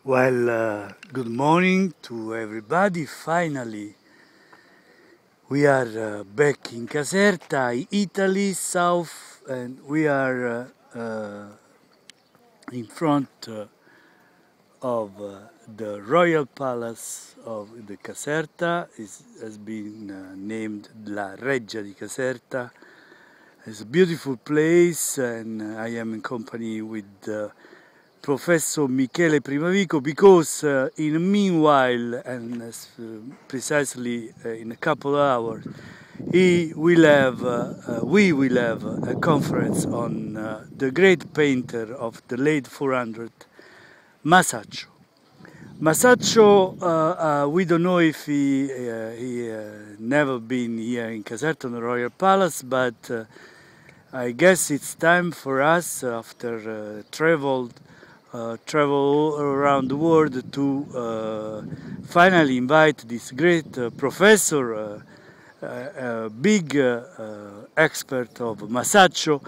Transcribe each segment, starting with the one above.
Good morning to everybody. Finally, we are back in Caserta, Italy, south, and we are in front of the Royal Palace of the Caserta. It has been named La Reggia di Caserta. It's a beautiful place, and I am in company with Professor Michele Primavico, because in the meanwhile, and precisely in a couple of hours, we will have a conference on the great painter of the late 400, Masaccio. Masaccio, we don't know if he never been here in Caserta, in the Royal Palace, but I guess it's time for us, after travel around the world, to finally invite this great professor, big expert of Masaccio,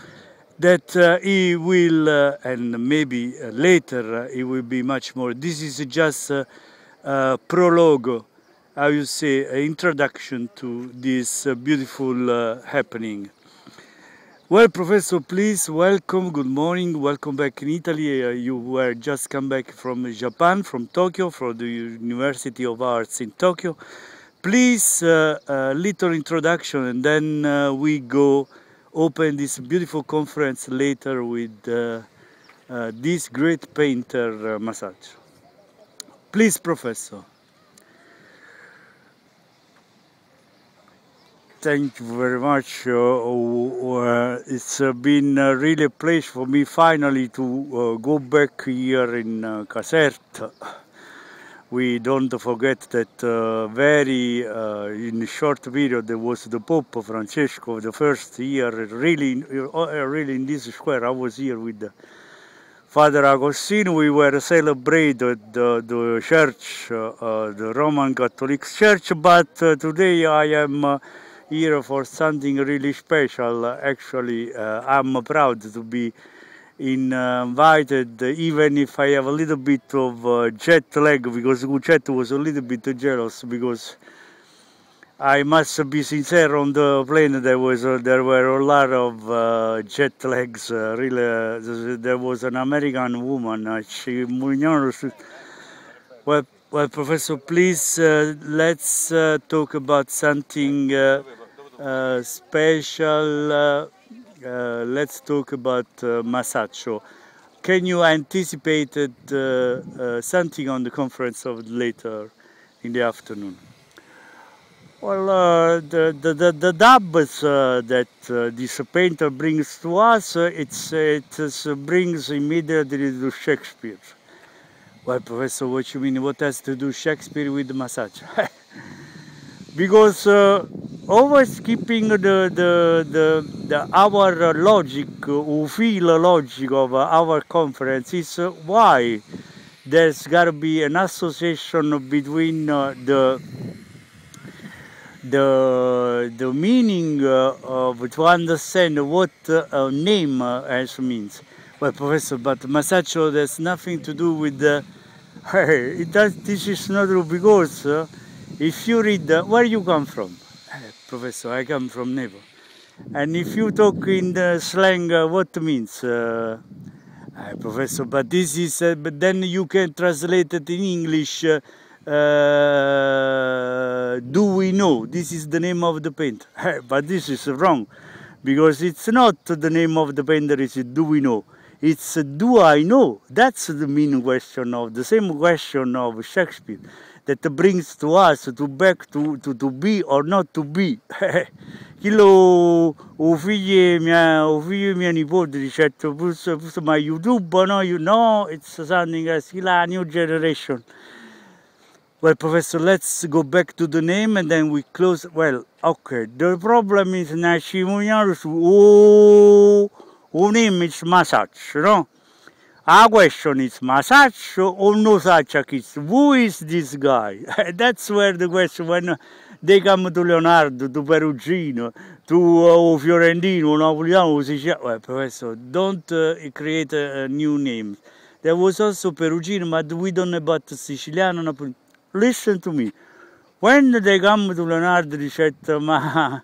that he will, and maybe later he will be much more. This is just a prologue, how you say, an introduction to this beautiful happening. Well, Professor, please welcome, good morning, welcome back in Italy. You were just come back from Japan, from Tokyo, from the University of Arts in Tokyo. Please, a little introduction, and then we go open this beautiful conference later with this great painter, Masaccio. Please, Professor. Thank you very much. It's been really a pleasure for me finally to go back here in Caserta. We don't forget that very in a short period there was the Pope Francesco, the first year, really in this square. I was here with Father Agostino. We were celebrating the church, the Roman Catholic Church, but today I am here for something really special. Actually, I'm proud to be invited, even if I have a little bit of jet lag, because Guccetto was a little bit jealous, because I must be sincere, on the plane there were a lot of jet lags. Really, there was an American woman. Well, Professor, please, let's talk about something special. Let's talk about Masaccio. Can you anticipate something on the conference of later in the afternoon? Well, the dubs that this painter brings to us, it brings immediately to Shakespeare. Well, Professor, what you mean? What has to do Shakespeare with Masaccio? Because always keeping our logic, or feel logic of our conference is why there's got to be an association between the meaning of, to understand what a name has means. Well, Professor, but Masaccio has nothing to do with the. This is not true, because if you read, where you come from? Professor, I come from Naples. And if you talk in the slang, what means? Professor, but this is, but then you can translate it in English. Do we know? This is the name of the painter. But this is wrong, because it's not the name of the painter, it's do we know. It's do I know? That's the main question of the same question of Shakespeare, that brings to us to back to be or not to be. Quello o figli mia nipote dice, ma YouTube, no, you know, it's something else, la new generation. Well, Professor, let's go back to the name and then we close. Well, okay, the problem is who name is Masaccio, no? Our question is Masaccio or no Sacciakis? Who is this guy? That's where the question, when they come to Leonardo, to Perugino, to Fiorentino, Napoleano, well, Professor, don't create a new name. There was also Perugino, but we don't know about Siciliano. Napoli. Listen to me. When they come to Leonardo, dicetto, ma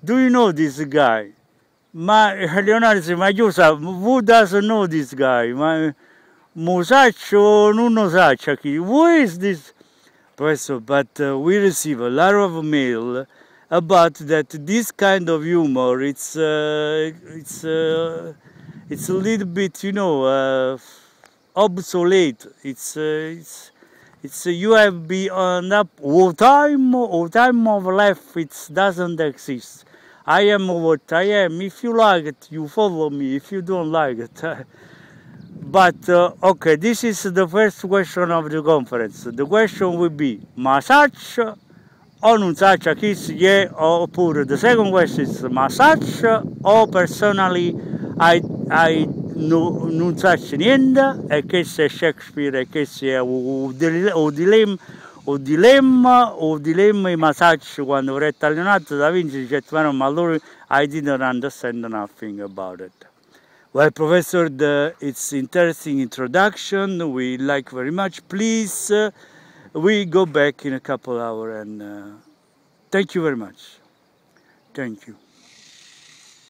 do you know this guy? Ma Leonardo said, ma Giusa, who doesn't know this guy? Ma MASACCIO non lo sa chi. Who is this? Professor, but we receive a lot of mail about that this kind of humor, it's a little bit, you know, obsolete. It's you have been up all time of life. It doesn't exist. I am what I am. If you like it, you follow me. If you don't like it, but okay, this is the first question of the conference. The question will be MASACCIO o non sa chi si è, oppure the second question is MASACCIO o personally I non sa niente, e che se Shakespeare e che se o dilemma i MASACCIO quando retta Leonardo da Vinci dice ma allora I didn't understand nothing about it. Well, Professor, it's interesting introduction. We like very much. Please, we go back in a couple hours and thank you very much. Thank you.